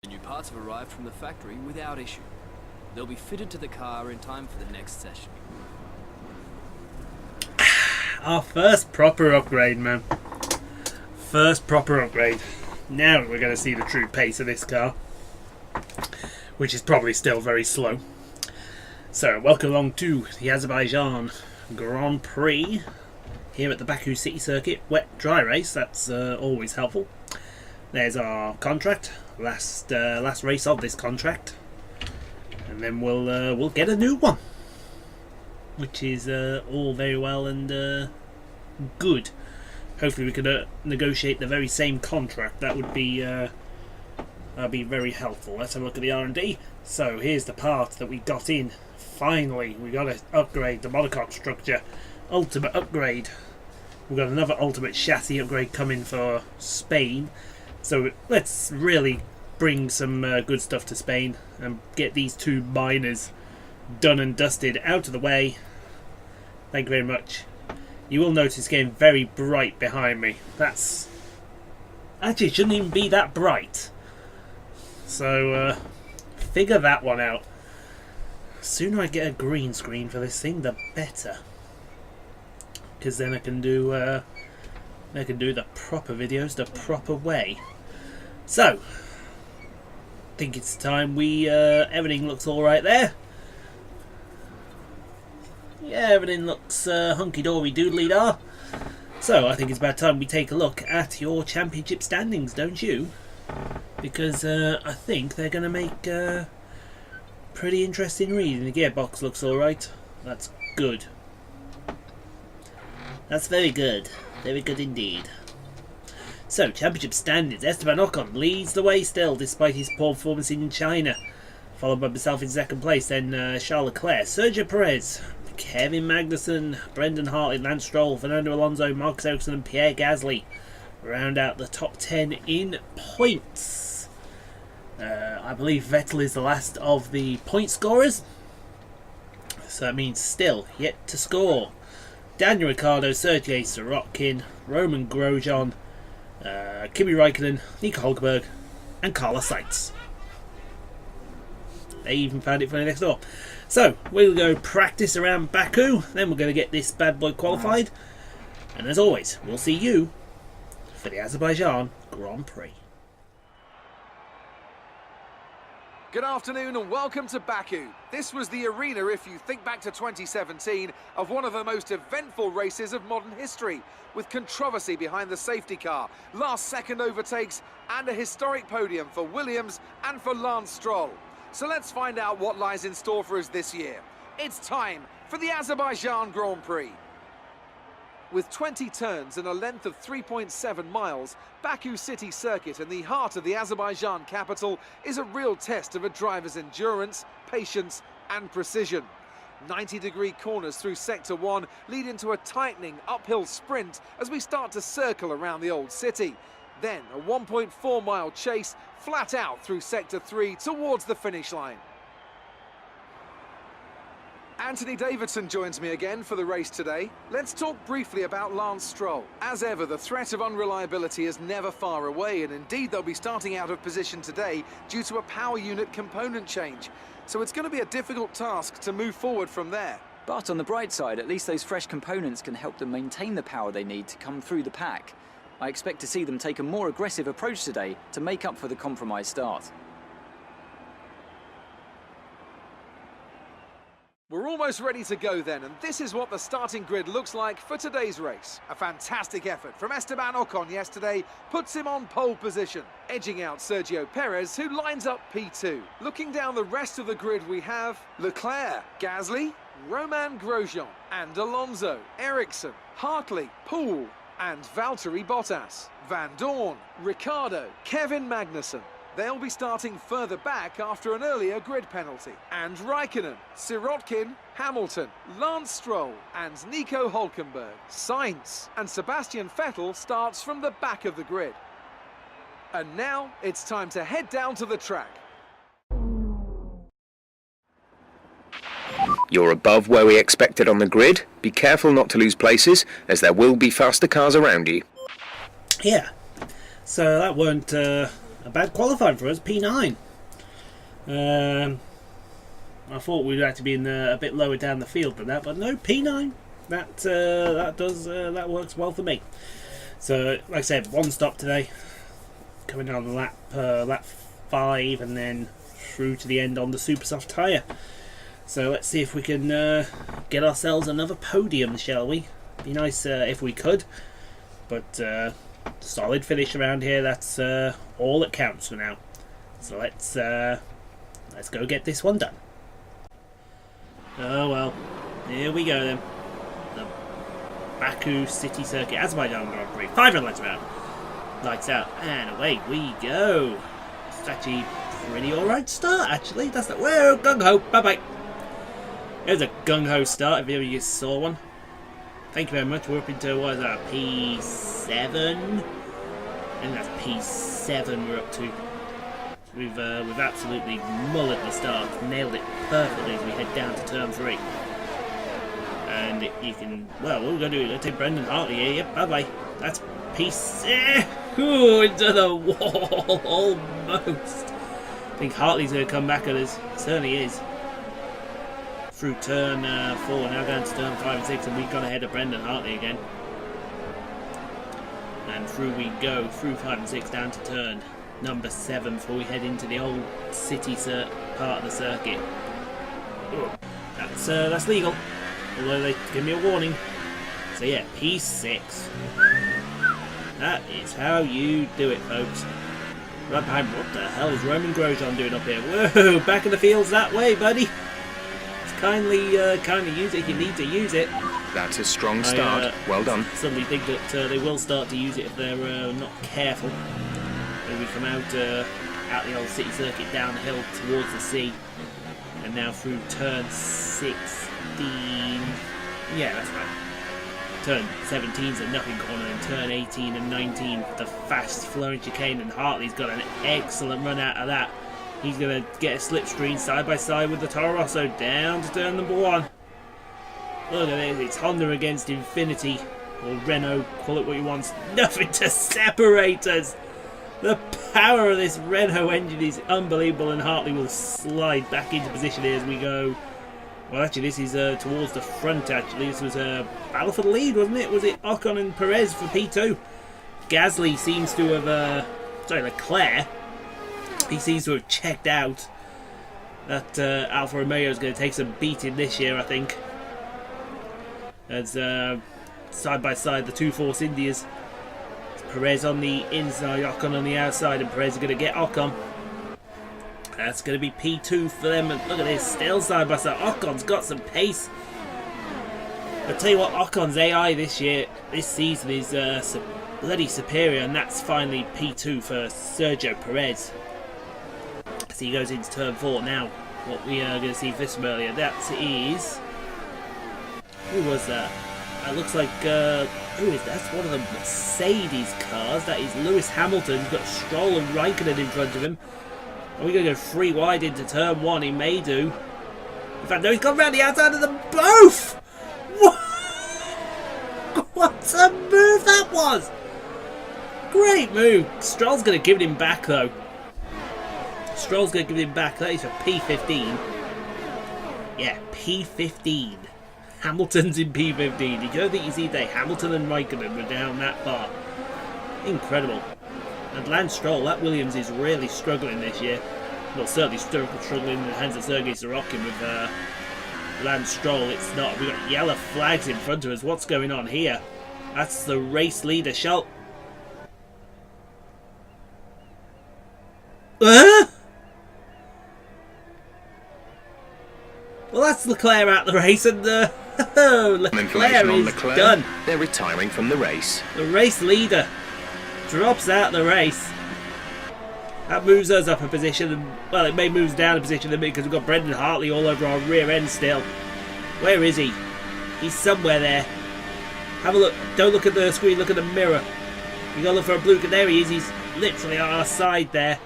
The new parts have arrived from the factory without issue. They'll be fitted to the car in time for the next session. Our first proper upgrade, man. First proper upgrade. Now we're going to see the true pace of this car, which is probably still very slow. So, welcome along to the Azerbaijan Grand Prix here at the Baku City Circuit. Wet dry race, that's always helpful. There's our contract, last race of this contract, and then we'll get a new one, which is all very well and good. Hopefully we can negotiate the very same contract. That would be that'd be very helpful. Let's have a look at the R&D. So here's the part that we got in. Finally, we got to upgrade the monocoque structure. Ultimate upgrade. We've got another ultimate chassis upgrade coming for Spain. So let's really bring some good stuff to Spain and get these two miners done and dusted out of the way. Thank you very much. You will notice it's getting very bright behind me. That's actually, it shouldn't even be that bright. So figure that one out. The sooner I get a green screen for this thing, the better. Because then I can do the proper videos the proper way. So, I think it's time we everything looks all right there. Yeah, everything looks hunky-dory doodly-dar. So, I think it's about time we take a look at your championship standings, don't you? Because I think they're going to make pretty interesting reading. The gearbox looks alright. That's good. That's very good. Very good indeed. So, championship standings. Esteban Ocon leads the way still, despite his poor performance in China. Followed by himself in second place, then Charles Leclerc, Sergio Perez, Kevin Magnussen, Brendan Hartley, Lance Stroll, Fernando Alonso, Marcus Ericsson and Pierre Gasly round out the top 10 in points. I believe Vettel is the last of the point scorers. So that means still yet to score. Daniel Ricciardo, Sergei Sirotkin, Roman Grosjean, Kimi Räikkönen, Nico Hulkenberg and Carlos Sainz. They even found it funny next door. So, we'll go practice around Baku, then we're going to get this bad boy qualified. And as always, we'll see you for the Azerbaijan Grand Prix. Good afternoon and welcome to Baku. This was the arena, if you think back to 2017, of one of the most eventful races of modern history, with controversy behind the safety car, last-second overtakes and a historic podium for Williams and for Lance Stroll. So let's find out what lies in store for us this year. It's time for the Azerbaijan Grand Prix. With 20 turns and a length of 3.7 miles, Baku City Circuit in the heart of the Azerbaijan capital is a real test of a driver's endurance, patience and precision. 90-degree corners through Sector 1 lead into a tightening uphill sprint as we start to circle around the old city. Then a 1.4-mile chase flat out through Sector 3 towards the finish line. Anthony Davidson joins me again for the race today. Let's talk briefly about Lance Stroll. As ever, the threat of unreliability is never far away, and indeed they'll be starting out of position today due to a power unit component change. So it's going to be a difficult task to move forward from there. But on the bright side, at least those fresh components can help them maintain the power they need to come through the pack. I expect to see them take a more aggressive approach today to make up for the compromised start. We're almost ready to go then, and this is what the starting grid looks like for today's race. A fantastic effort from Esteban Ocon yesterday puts him on pole position, edging out Sergio Perez, who lines up P2. Looking down the rest of the grid, we have Leclerc, Gasly, Roman Grosjean and Alonso, Ericsson, Hartley, Poole and Valtteri Bottas, Van Dorn, Ricciardo, Kevin Magnussen. They'll be starting further back after an earlier grid penalty. And Räikkönen, Sirotkin, Hamilton, Lance Stroll and Nico Hulkenberg. Sainz and Sebastian Vettel starts from the back of the grid. And now it's time to head down to the track. You're above where we expected on the grid. Be careful not to lose places, as there will be faster cars around you. Yeah, so that weren't a bad qualifying for us, P9. I thought we'd have to be in a bit lower down the field than that, but no, P9. That works well for me. So, like I said, one stop today, coming down the lap 5, and then through to the end on the super soft tyre. So let's see if we can get ourselves another podium, shall we? Be nice if we could, but solid finish around here. That's all that counts for now. So let's go get this one done. Oh well, here we go then. The Baku City Circuit, Azerbaijan Grand Prix, 500 laps around. Lights out, and away we go. It's actually pretty alright start, actually. That's not. Whoa, gung ho, bye bye. There's a gung ho start if you saw one. Thank you very much. We're up into, what is that, P7? I think that's P7 we're up to. We've absolutely mullered the start, nailed it perfectly as we head down to turn 3. And you can, well, what we're going to do, we're going to take Brendan Hartley here, yep, bye-bye. That's P6, ooh, into the wall, almost. I think Hartley's going to come back at us, certainly is. Through turn 4, now down to turn 5 and 6, and we've gone ahead of Brendan Hartley again. And through we go, through 5 and 6, down to turn number 7 before we head into the old city part of the circuit. Ooh, that's legal, although they give me a warning. So yeah, P6. That is how you do it, folks. Right behind, what the hell is Roman Grosjean doing up here? Whoa, back in the fields that way, buddy. Kindly use it if you need to use it. That's a strong start. Well done. Suddenly think that they will start to use it if they're not careful. When we come out the old city circuit downhill towards the sea, and now through turn 16. Yeah, that's right. Turn 17's a nothing corner, and turn 18 and 19 the fast flowing chicane, and Hartley's got an excellent run out of that. He's going to get a slipstream side by side with the Toro Rosso down to turn number 1. Look at this, it's Honda against Infiniti, or Renault, call it what you want. Nothing to separate us. The power of this Renault engine is unbelievable, and Hartley will slide back into position here as we go. Well, actually, this is towards the front, actually. This was a battle for the lead, wasn't it? Was it Ocon and Perez for P2? Gasly seems to have, Leclerc, he seems to have checked out. That Alfa Romeo is going to take some beating this year, I think. As side by side, the two Force Indias. Perez on the inside, Ocon on the outside, and Perez is going to get Ocon. That's going to be P2 for them. And look at this, still side by side. Ocon's got some pace. I'll tell you what, Ocon's AI this season is bloody superior, and that's finally P2 for Sergio Perez. So he goes into turn 4 now. What we are going to see this from earlier, that is... Who was that? That looks like... who is that? That's one of the Mercedes cars. That is Lewis Hamilton. He's got Stroll and Raikkonen in front of him. Are we going to go 3 wide into turn 1? He may do. In fact, no, he's gone round the outside of them both! What a move that was! Great move. Stroll's going to give it him back, though. Stroll's going to give it him back. That is for P15. Yeah, P15. Hamilton's in P15. You don't think you see that Hamilton and Raikkonen were down that far. Incredible. And Lance Stroll, that Williams is really struggling this year. Well, certainly struggling in the hands of Sergei Sorokin with Lance Stroll. It's not. We've got yellow flags in front of us. What's going on here? That's the race leader, Well, that's Leclerc out the race, and Leclerc is done. They're retiring from the race. The race leader drops out the race. That moves us up a position, and well, it may move us down a position a bit because we've got Brendan Hartley all over our rear end still. Where is he? He's somewhere there. Have a look. Don't look at the screen, look at the mirror. You gotta look for a blue. There he is. He's literally on our side there.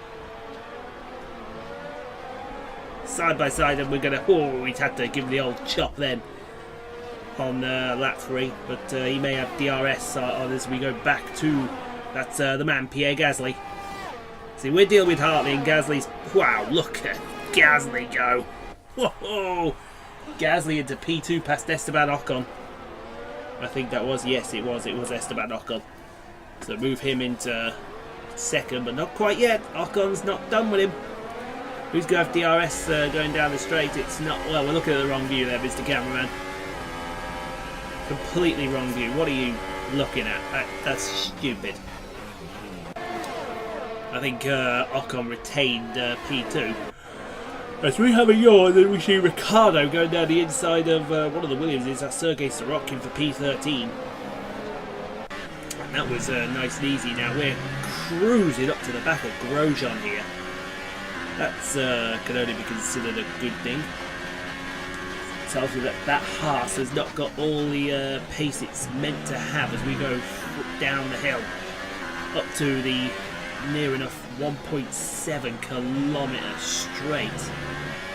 Side by side, and we're gonna. Oh, we'd have to give him the old chop then on lap 3, but he may have DRS on as we go back to. That's the man, Pierre Gasly. See, we're dealing with Hartley and Gasly's... Wow, look at Gasly go. Whoa! Gasly into P2 past Esteban Ocon. I think that was, yes, it was Esteban Ocon. So move him into second, but not quite yet. Ocon's not done with him. Who's going to have DRS going down the straight? It's not... Well, we're looking at the wrong view there, Mr. Cameraman. Completely wrong view. What are you looking at? That's stupid. I think Ocon retained P2. As we have a yawn, then we see Ricciardo going down the inside of one of the Williamses. That's Sergei Sorokin for P13. And that was nice and easy. Now we're cruising up to the back of Grosjean here. That's can only be considered a good thing. Tells me that that Haas has not got all the pace it's meant to have as we go down the hill up to the near enough 1.7 kilometre straight,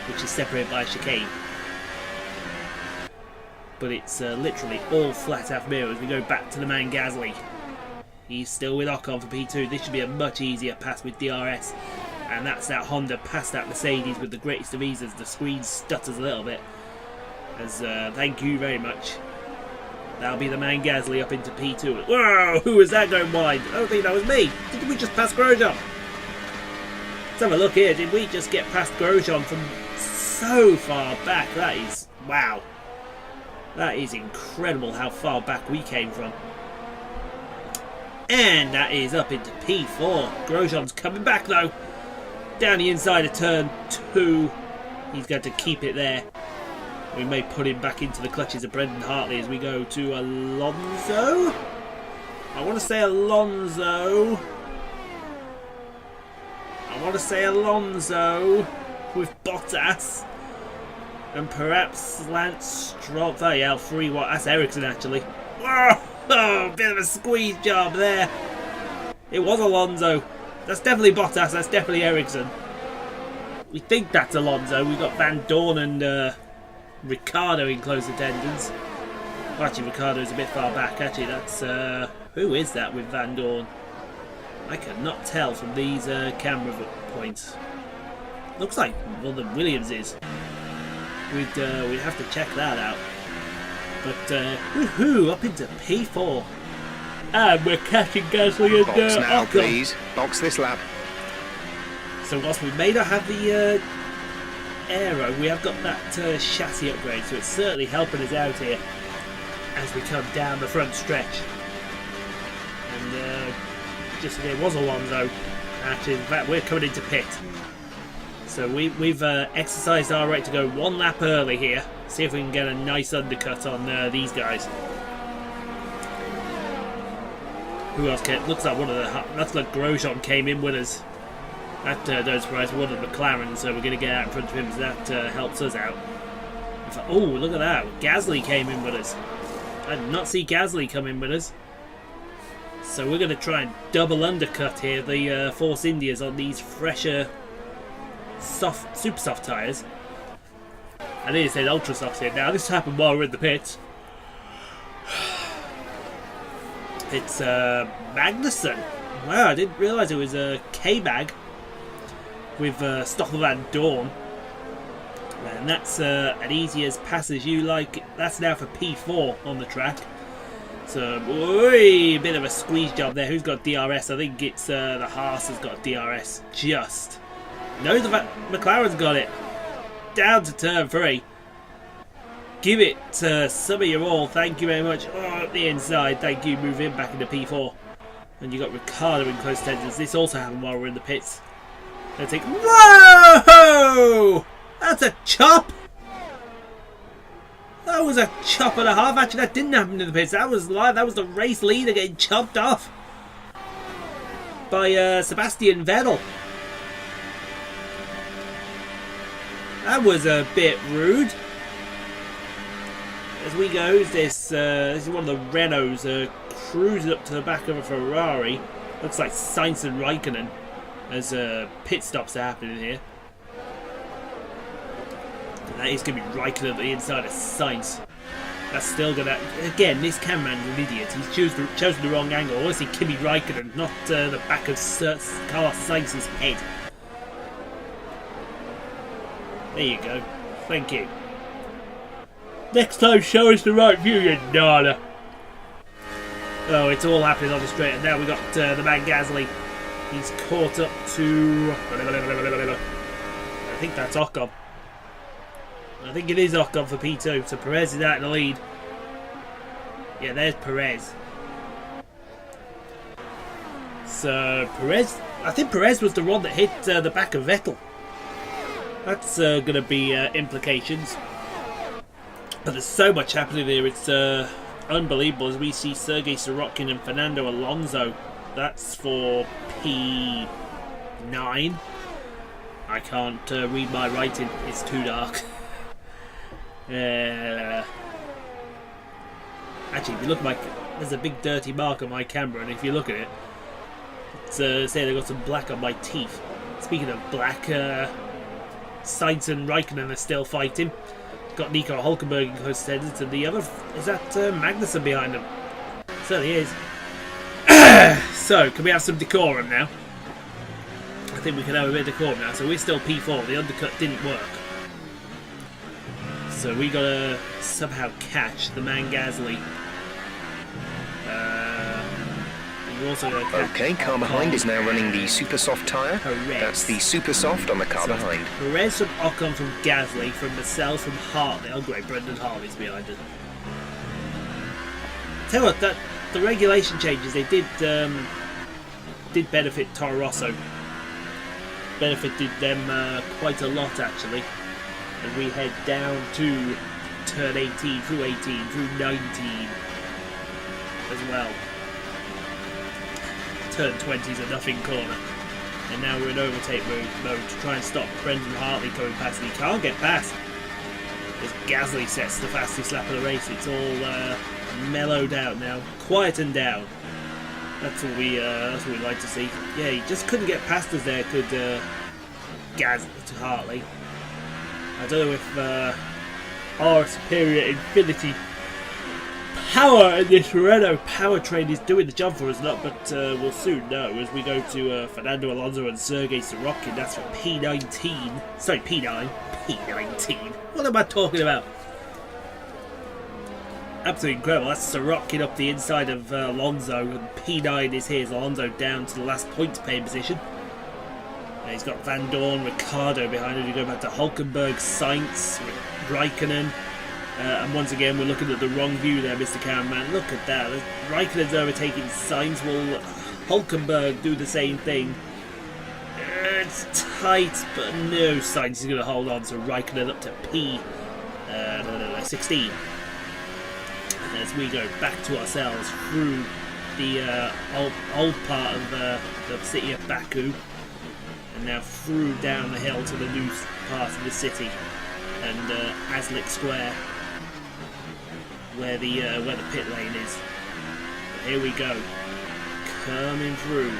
which is separated by a chicane. But it's literally all flat out mirror as we go back to the man Gasly. He's still with Ocon for P2. This should be a much easier pass with DRS. And that's that Honda past that Mercedes with the greatest of ease as the screen stutters a little bit. As thank you very much. That'll be the man Gasly up into P2. Whoa! Who was that going wide? I don't think that was me. Did we just pass Grosjean? Let's have a look here. Did we just get past Grosjean from so far back? That is... Wow. That is incredible how far back we came from. And that is up into P4. Grosjean's coming back though. Down the inside of turn 2. He's going to keep it there. We may put him back into the clutches of Brendan Hartley as we go to Alonso. I want to say Alonso. With Bottas. And perhaps Lance Stroll. Oh yeah, 3 what? That's Ericsson actually. Whoa! Bit of a squeeze job there. It was Alonso. That's definitely Bottas. That's definitely Ericsson. We think that's Alonso. We've got Van Dorn and Ricciardo in close attendance. Well, actually, Ricciardo's a bit far back. Actually, that's... who is that with Van Dorn? I cannot tell from these camera points. Looks like one of the Williams is. We'd have to check that out. But, woohoo, up into P4. And we're catching Gasly and Box now, Ocon. please. Box this lap. So whilst we may not have the aero, we have got that chassis upgrade, so it's certainly helping us out here as we come down the front stretch. And just there was Alonso. Actually, in fact, we're coming into pit. So we've exercised our right to go 1 lap early here. See if we can get a nice undercut on these guys. Who else came? Looks like looks like Grosjean came in with us. That don't surprise one of the McLaren, so we're going to get out in front of him, so that helps us out. Oh, look at that. Gasly came in with us. I did not see Gasly come in with us. So we're going to try and double undercut here the Force Indias on these fresher, super soft tyres. I need to say ultra softs here. Now, this happened while we're in the pits. It's Magnussen. Wow, I didn't realise it was a K-Mag with Stoffel Van Dorn. And that's an easy as pass as you like. That's now for P4 on the track. So, a bit of a squeeze job there. Who's got DRS? I think it's the Haas has got DRS. Just. No, the McLaren's got it. Down to turn 3. Give it to some of you all. Thank you very much. Oh, up the inside. Thank you. Move him back into P4. And you got Ricciardo in close attendance. This also happened while we're in the pits. Let's take. Whoa! That's a chop. That was a chop and a half. Actually, that didn't happen in the pits. That was live. That was the race leader getting chopped off by Sebastian Vettel. That was a bit rude. As we go, this is one of the Renaults cruising up to the back of a Ferrari. Looks like Sainz and Raikkonen as pit stops are happening here. And that is going to be Raikkonen at the inside of Sainz. That's still gonna... Again, this cameraman's an idiot. He's chosen the wrong angle. I want to see Kimi Raikkonen, not the back of Carlos Sainz's head. There you go. Thank you. Next time, show us the right view, you nana. Oh, it's all happening on the straight. And now we got the man Gasly. He's caught up to... I think that's Ocon. I think it is Ocon for P2. So Perez is out in the lead. Yeah, there's Perez. So Perez... I think Perez was the one that hit the back of Vettel. That's going to be implications. But there's so much happening there. It's unbelievable as we see Sergei Sorokin and Fernando Alonso. That's for P9. I can't read my writing. It's too dark. Actually, if you look at my... There's a big dirty mark on my camera, and if you look at it, it's saying I've got some black on my teeth. Speaking of black, Sainz and Raikkonen are still fighting. Got Nico Hulkenberg in close attendance, and the other... Is that Magnussen behind him? Certainly is. So, can we have some decorum now? I think we can have a bit of decorum now. So we're still P4. The undercut didn't work. So we gotta somehow catch the man Gasly. We're also gonna catch Okay, car behind is now running the super soft tyre. Perez. That's the super soft on the car behind. Perez from Ocon, from Gasly, from Mansell, from Hartley. Oh great, Brendan Hartley's behind it. Tell you what, that the regulation changes, they did benefit Toro Rosso. Benefited them quite a lot actually. And we head down to turn 18, through 18, through 19 as well. Turn 20 is a nothing corner. And now we're in overtake mode to try and stop Brendan Hartley coming past. And he can't get past. As Gasly sets the fastest lap of the race. It's all mellowed out now. Quietened down. That's what we like to see. Yeah, he just couldn't get past us there, could Gasly to Hartley. I don't know if our superior Infinity power in this Renault powertrain is doing the job for us or not, but we'll soon know as we go to Fernando Alonso and Sergei Sorokin. That's for P19. Sorry, P9. P19. What am I talking about? Absolutely incredible. That's Sorokin up the inside of Alonso, and P9 is here as Alonso down to the last point paying position. He's got Van Dorn, Ricciardo behind him. You go back to Hulkenberg, Sainz, Raikkonen. And once again, we're looking at the wrong view there, Mr. Cameraman. Look at that. Raikkonen's overtaking Sainz. Will Hulkenberg do the same thing? It's tight, but no, Sainz is going to hold on. So Raikkonen up to P16. As we go back to ourselves through the old part of the city of Baku. And now through down the hill to the new part of the city, and Aslik Square, where the pit lane is. But here we go, coming through.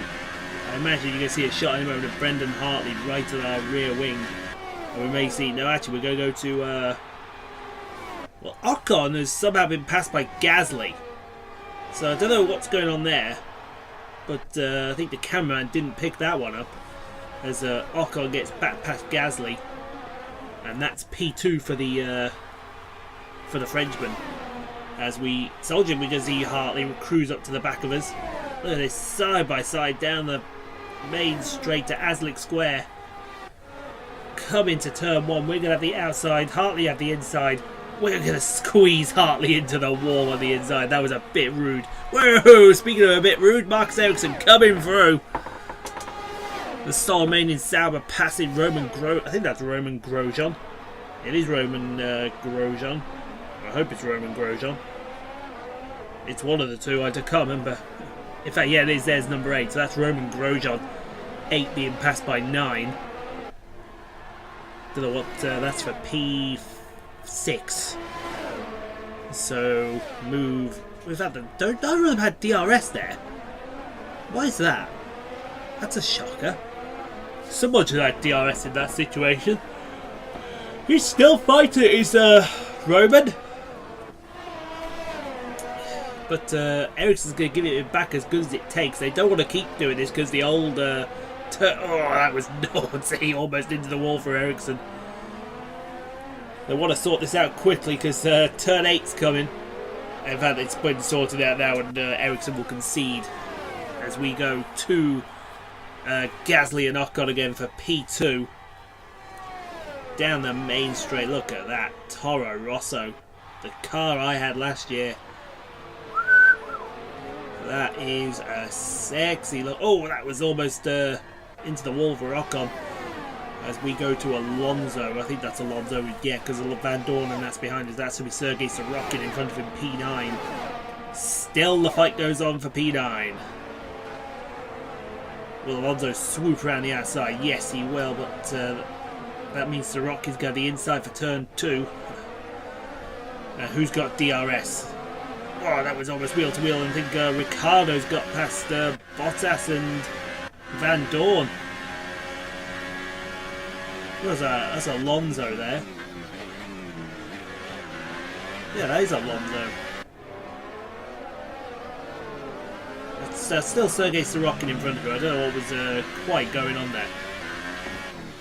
I imagine you're going to see a shot in a moment of Brendan Hartley right at our rear wing, and we may see. No, actually, we're going to go to. Well, Ocon has somehow been passed by Gasly, so I don't know what's going on there, but I think the cameraman didn't pick that one up. As Ocon gets back past Gasly, and that's P2 for the Frenchman. As we soldier, we just see Hartley cruise up to the back of us. Look at this, side by side down the main straight to Aslik Square. Come into turn one. We're gonna have the outside. Hartley have the inside. We're gonna squeeze Hartley into the wall on the inside. That was a bit rude. Whoa! Speaking of a bit rude, Marcus Ericsson coming through. The Solomanian Sauber passing Roman I think that's Roman Grosjean. It is Roman Grosjean. I hope it's Roman Grosjean. It's one of the two. I can't remember. In fact, yeah, it is. There's number 8. So that's Roman Grosjean. 8 being passed by 9. Don't know what that's for. P6. So move. We've had them. Don't really have had DRS there. Why is that? That's a shocker. Someone should have DRS in that situation. He's still fighting. Is Roman. but Ericsson's going to give it back as good as it takes. They don't want to keep doing this because the old... oh, that was naughty. Almost into the wall for Ericsson. They want to sort this out quickly because turn 8's coming. In fact, it's been sorted out now, and Ericsson will concede as we go to Gasly and Ocon again for P2. Down the main straight. Look at that. Toro Rosso. The car I had last year. That is a sexy look. Oh, that was almost into the wall for Ocon. As we go to Alonso. I think that's Alonso. Yeah, because of Van Dorn, and that's behind us. That's going to be Sergei Sorokin in front of him, P9. Still the fight goes on for P9. Will Alonso swoop around the outside? Yes, he will, but that means Sorokin's got the inside for turn 2. Who's got DRS? Oh, that was almost wheel to wheel, and I think Ricciardo's got past Bottas and Van Dorn. That's Alonso there. Yeah, that is Alonso. It's still Sergei Sorokin in front of her. I don't know what was quite going on there.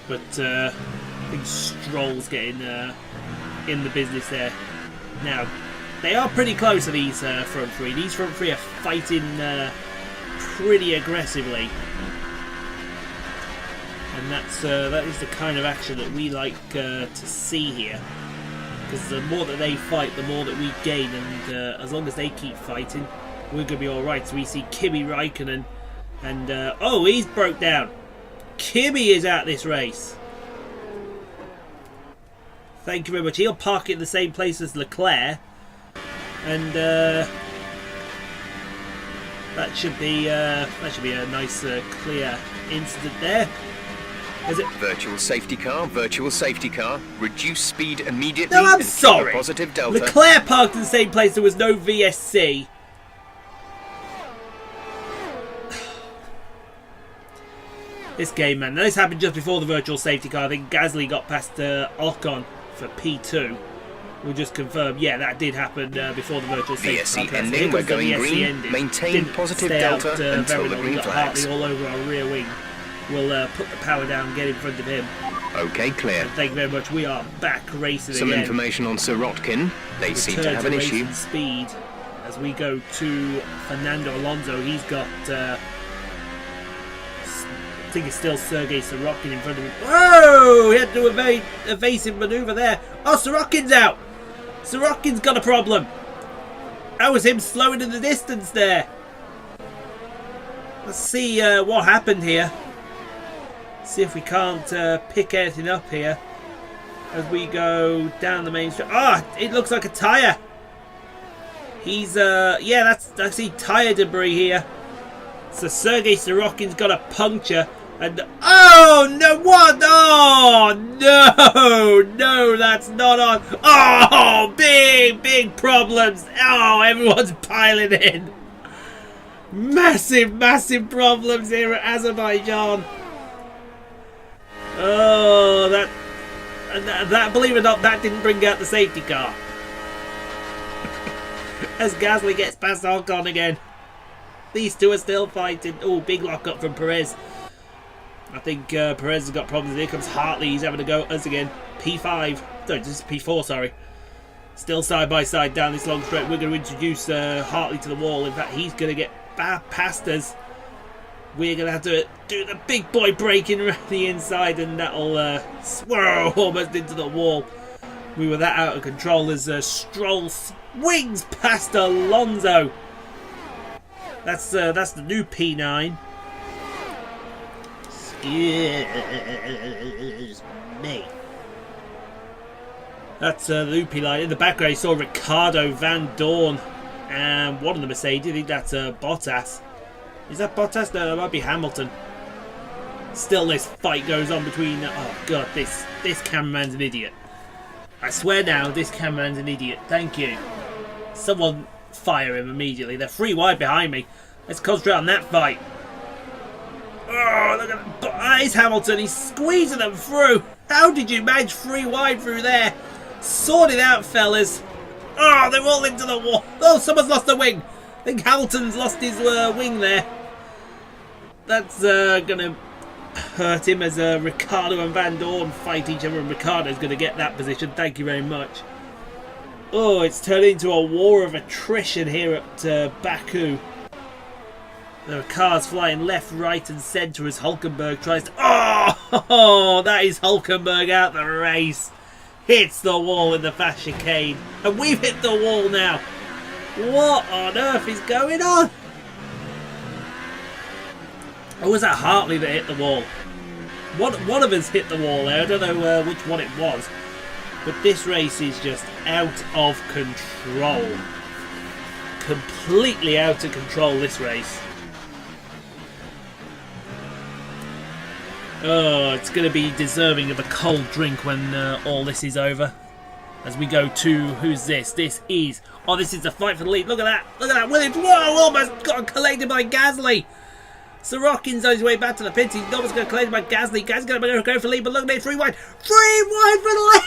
But I think Stroll's getting in the business there. Now, they are pretty close to these front three. These front three are fighting pretty aggressively. And that is the kind of action that we like to see here. Because the more that they fight, the more that we gain. And as long as they keep fighting, we're going to be alright. So we see Kimi Raikkonen. And, oh, he's broke down. Kimi is out this race. Thank you very much. He'll park it in the same place as Leclerc. And that should be a nice clear incident there. Is it? Virtual safety car, reduce speed immediately. No, I'm and keep a sorry. Positive delta. Leclerc parked in the same place. There was no VSC. This game, man. This happened just before the virtual safety car. I think Gasly got past Ocon for P2. We'll just confirm. Yeah, that did happen before the virtual safety VSC car. ending. We're going green. Maintain Didn't positive stay delta out, until very the long. green We got flags. Hartley all over our rear wing. We'll put the power down, get in front of him. Okay, clear. And thank you very much. We are back racing Some again. information on Sirotkin. They seem to have an issue. Return to speed as we go to Fernando Alonso. He's got I think it's still Sergei Sorokin in front of him. Whoa! He had to do a very evasive manoeuvre there. Oh, Sorokin's out! Sorokin's got a problem. That was him slowing in the distance there. Let's see what happened here. See if we can't pick anything up here as we go down the main street. Ah, oh, it looks like a tyre. He's yeah, that's actually tyre debris here. So Sergei Sorokin's got a puncture, and oh no, what? Oh no, that's not on. Oh, big problems. Oh, everyone's piling in. Massive problems here at Azerbaijan. Oh, that believe it or not, that didn't bring out the safety car. As Gasly gets past Ocon again. These two are still fighting. Oh, big lock up from Perez. I think Perez has got problems. Here comes Hartley. He's having a go at us again. P5. No, this is P4, sorry. Still side by side down this long straight. We're going to introduce Hartley to the wall. In fact, he's going to get past us. We're going to have to do the big boy braking around the inside, and that'll swirl almost into the wall. We were that out of control as Stroll swings past Alonso. That's the new P9. Excuse me. That's the new P9. In the background, you saw Ricciardo, Van Dorn, and one of the Mercedes. I think that's Bottas. Is that Bottas? No, that might be Hamilton. Still, this fight goes on between. Oh god, this cameraman's an idiot. I swear now, this cameraman's an idiot. Thank you. Someone fire him immediately. They're 3 wide behind me. Let's concentrate on that fight. Oh, look at that. It's Hamilton. He's squeezing them through. How did you manage 3 wide through there? Sort it out, fellas. Oh, they're all into the wall. Oh, someone's lost the wing. think Hamilton's lost his wing there. That's going to hurt him as Ricciardo and Van Dorn fight each other, and Ricciardo's going to get that position. Thank you very much. Oh, it's turned into a war of attrition here at Baku. There are cars flying left, right and centre as Hulkenberg tries to... Oh, that is Hulkenberg out the race. Hits the wall in the fast chicane. And we've hit the wall now. What on earth is going on? Or was that Hartley that hit the wall? One of us hit the wall there. I don't know which one it was. But this race is just out of control. Completely out of control, this race. Oh, it's going to be deserving of a cold drink when all this is over. As we go to, who's this? This is the fight for the lead. Look at that. Look at that. Williams, whoa, almost got collected by Gasly. Sorokin's on his way back to the pits. He's almost got collected by Gasly. Gasly's going to go for the lead, but look at it, 3 wide. 3 wide for the lead.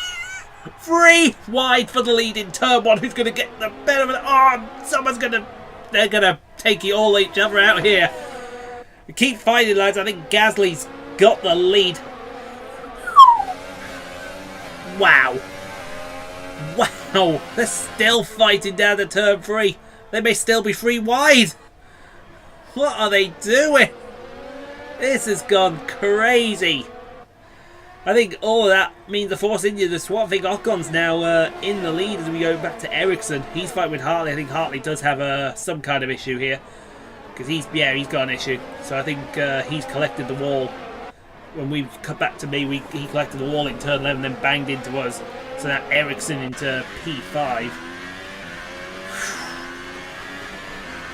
3 wide for the lead in turn 1. Who's going to get the better of it? Oh, they're going to take it all each other out here. Keep fighting, lads. I think Gasly's got the lead. Wow. Wow. They're still fighting down to turn 3. They may still be 3 wide. What are they doing? This has gone crazy. I think all of that means the Force India, the SWAT, I think Ocon's now in the lead as we go back to Ericsson. He's fighting with Hartley. I think Hartley does have some kind of issue here. Because he's got an issue. So I think he's collected the wall. When we cut back to me, he collected the wall in turn 11 and then banged into us. So now Ericsson into P5.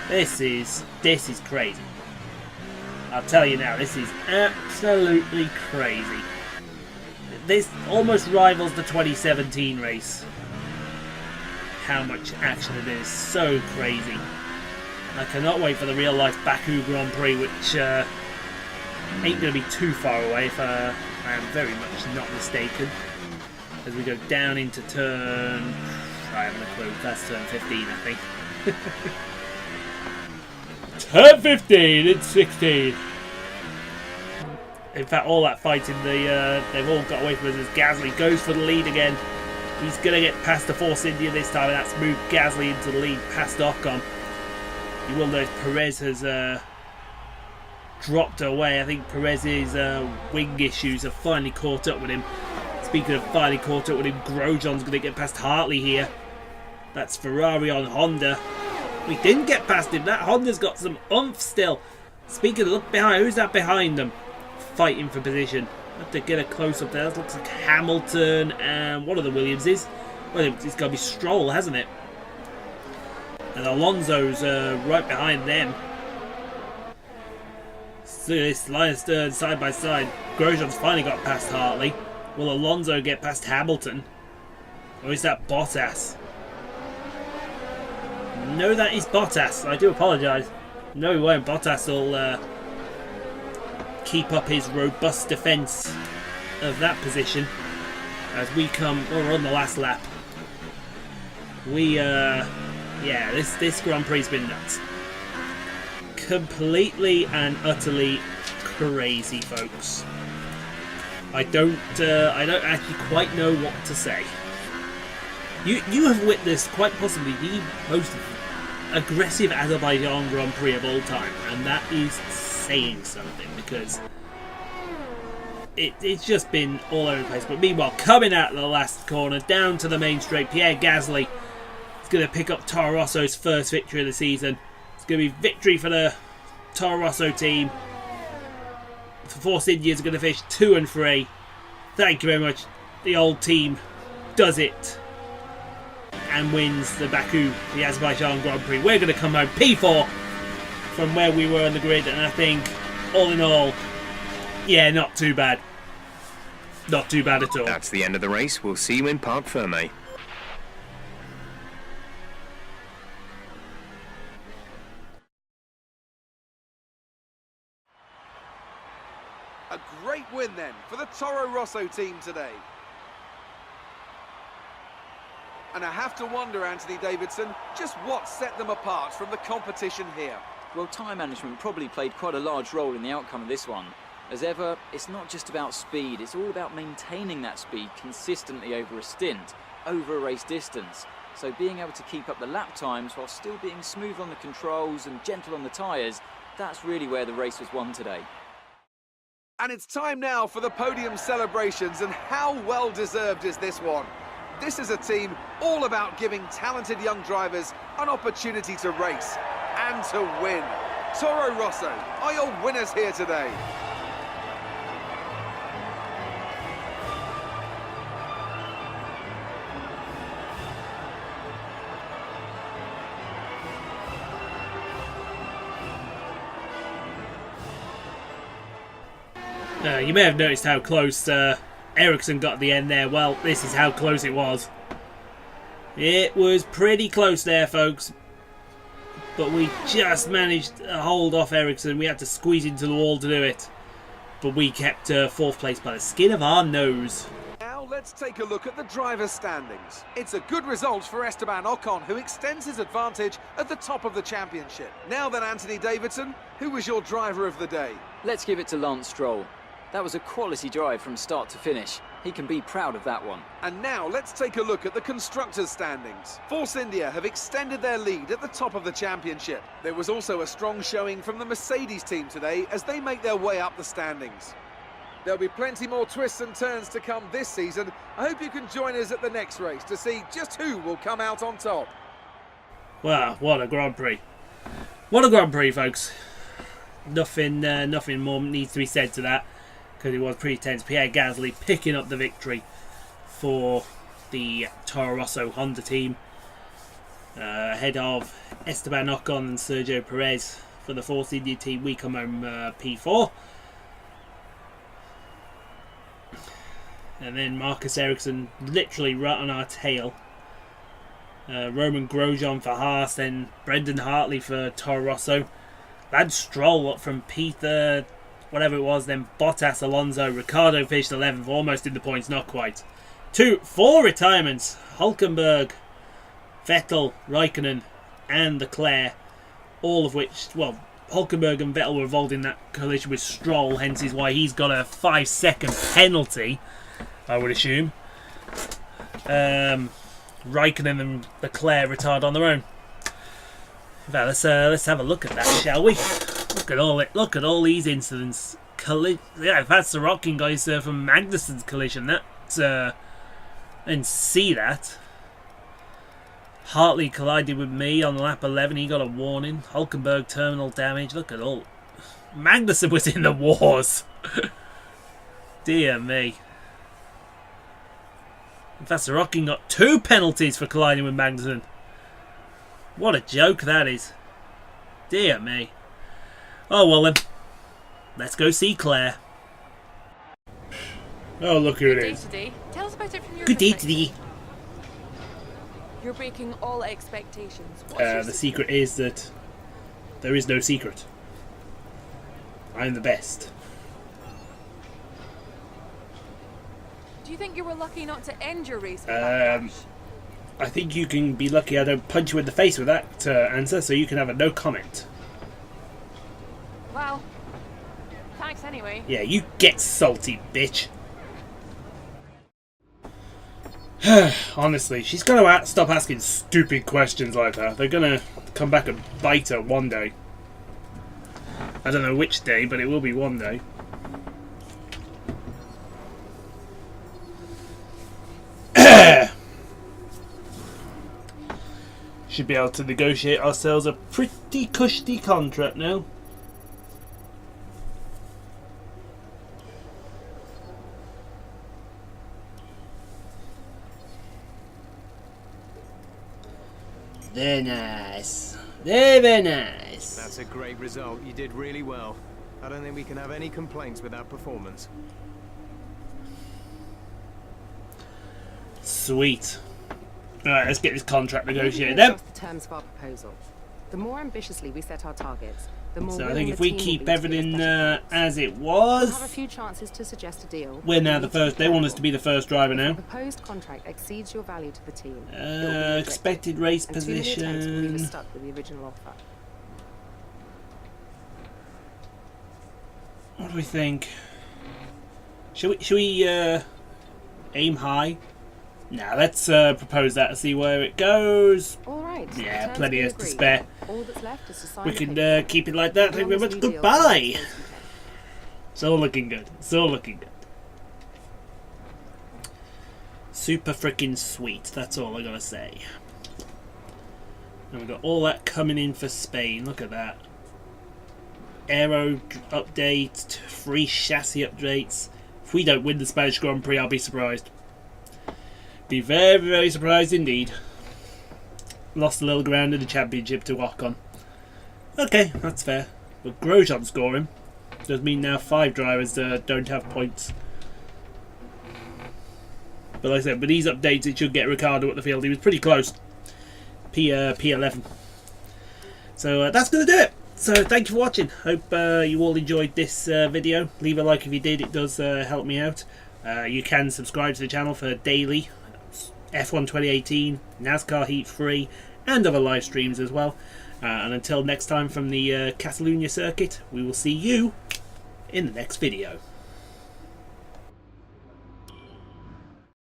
This is crazy. I'll tell you now, this is absolutely crazy. This almost rivals the 2017 race. How much action it is. So crazy. I cannot wait for the real life Baku Grand Prix, which ain't going to be too far away if I am very much not mistaken. As we go down into turn... I haven't a clue. That's turn 15, I think. Turn 15, it's 16. In fact, all that fighting, they've all got away from us as Gasly goes for the lead again. He's going to get past the Force India this time, and that's moved Gasly into the lead past Ocon. You will notice Perez has dropped away. I think Perez's wing issues have finally caught up with him. Speaking of finally caught up with him, Grosjean's going to get past Hartley here. That's Ferrari on Honda. We didn't get past him. That Honda's got some oomph still. Speaking of, look behind. Who's that behind them? Fighting for position. I have to get a close up there. That looks like Hamilton and one of the Williamses. Well, it's got to be Stroll, hasn't it? And Alonso's right behind them. So this line of Stern side by side. Grosjean's finally got past Hartley. Will Alonso get past Hamilton? Or is that Bottas? No, that is Bottas. I do apologise. No, he won't. Bottas will keep up his robust defence of that position as we come. Well, we're on the last lap. Yeah, this Grand Prix has been nuts. Completely and utterly crazy, folks. I don't actually quite know what to say. You have witnessed quite possibly the most aggressive Azerbaijan Grand Prix of all time, and that is saying something because it's just been all over the place. But meanwhile, coming out of the last corner, down to the main straight, Pierre Gasly is going to pick up Toro Rosso's first victory of the season. It's going to be victory for the Toro Rosso team. The Force Indians are going to finish 2 and 3. Thank you very much. The old team does it and wins the Baku, the Azerbaijan Grand Prix. We're going to come home P4 from where we were on the grid, and I think, all in all, yeah, not too bad. Not too bad at all. That's the end of the race. We'll see you in Parc Ferme. A great win then for the Toro Rosso team today. And I have to wonder, Anthony Davidson, just what set them apart from the competition here. Well, time management probably played quite a large role in the outcome of this one. As ever, it's not just about speed, it's all about maintaining that speed consistently over a stint, over a race distance. So being able to keep up the lap times while still being smooth on the controls and gentle on the tyres, that's really where the race was won today. And it's time now for the podium celebrations, and how well deserved is this one? This is a team all about giving talented young drivers an opportunity to race and to win. Toro Rosso are your winners here today. You may have noticed how close Ericsson got at the end there. Well, this is how close it was. It was pretty close there, folks. But we just managed to hold off Ericsson. We had to squeeze into the wall to do it. But we kept 4th place by the skin of our nose. Now let's take a look at the driver's standings. It's a good result for Esteban Ocon, who extends his advantage at the top of the championship. Now then, Anthony Davidson, who was your driver of the day? Let's give it to Lance Stroll. That was a quality drive from start to finish. He can be proud of that one. And now let's take a look at the constructors' standings. Force India have extended their lead at the top of the championship. There was also a strong showing from the Mercedes team today as they make their way up the standings. There'll be plenty more twists and turns to come this season. I hope you can join us at the next race to see just who will come out on top. Wow, what a Grand Prix. What a Grand Prix, folks. Nothing more needs to be said to that, because it was pretty tense. Pierre Gasly picking up the victory for the Toro Rosso Honda team, ahead of Esteban Ocon and Sergio Perez for the Force India team. We come home P4. And then Marcus Ericsson literally right on our tail. Roman Grosjean for Haas, then Brendan Hartley for Toro Rosso. Lance Stroll up from P3, whatever it was, then Bottas, Alonso, Ricciardo finished 11th, almost in the points, not quite. 4 retirements, Hülkenberg, Vettel, Raikkonen and Leclerc, all of which, well, Hülkenberg and Vettel were involved in that collision with Stroll, hence is why he's got a 5-second penalty, I would assume. Raikkonen and Leclerc retired on their own. In fact, let's have a look at that, shall we? Look at all these incidents. Yeah, if that's the rocking guys from Magnussen's collision, that and see that. Hartley collided with me on lap 11. He got a warning. Hülkenberg terminal damage. Look at all. Magnussen was in the wars. Dear me. In fact, Rocking got 2 penalties for colliding with Magnussen. What a joke that is. Dear me. Oh well then. Let's go see Claire. Oh, look who it is. Good day today. Tell us about it from your Good day perspective. today. You're breaking all expectations. What's The secret is that there is no secret. I'm the best. Do you think you were lucky not to end your race with that crash? I think you can be lucky I don't punch you in the face with that answer, so you can have a no comment. Well, thanks anyway. Yeah, you get salty, bitch. Honestly, she's got to stop asking stupid questions like that. They're going to come back and bite her one day. I don't know which day, but it will be one day. Should be able to negotiate ourselves a pretty cushy contract now. Very nice. Very nice. That's a great result. You did really well. I don't think we can have any complaints with that performance. Sweet. Alright, let's get this contract negotiated Maybe then. we'll adjust the terms of our proposal. The more ambitiously we set our targets, The more So I willing think the if we team will keep be to give us everything better chance. as it We'll have a was, few chances to suggest a deal. we're now You the need to first. be They want us to careful. be the first driver If the now. proposed contract exceeds your value to the team, it will be rejected. Expected race And too many attempts will leave us position. stuck with the original offer. What do we think? Should we aim high? Now let's propose that and see where it goes. All right. Yeah, terms plenty been is to agreed. spare. All that's left is to sign We the can paperwork. keep it like that. Thank you very As long much. as new deal Goodbye. goes to It's all looking good. It's all looking good. Super freaking sweet. That's all I gotta say. And we've got all that coming in for Spain. Look at that. Aero update, free chassis updates. If we don't win the Spanish Grand Prix, I'll be surprised. Be very, very surprised indeed. Lost a little ground in the championship to Ocon. Okay, that's fair. But Grosjean scoring does mean now 5 drivers don't have points. But like I said, with these updates, it should get Ricciardo at the field. He was pretty close. P11. So that's going to do it. So thank you for watching. Hope you all enjoyed this video. Leave a like if you did. It does help me out. You can subscribe to the channel for daily F1 2018, NASCAR Heat 3, and other live streams as well. And until next time from the Catalunya circuit, we will see you in the next video.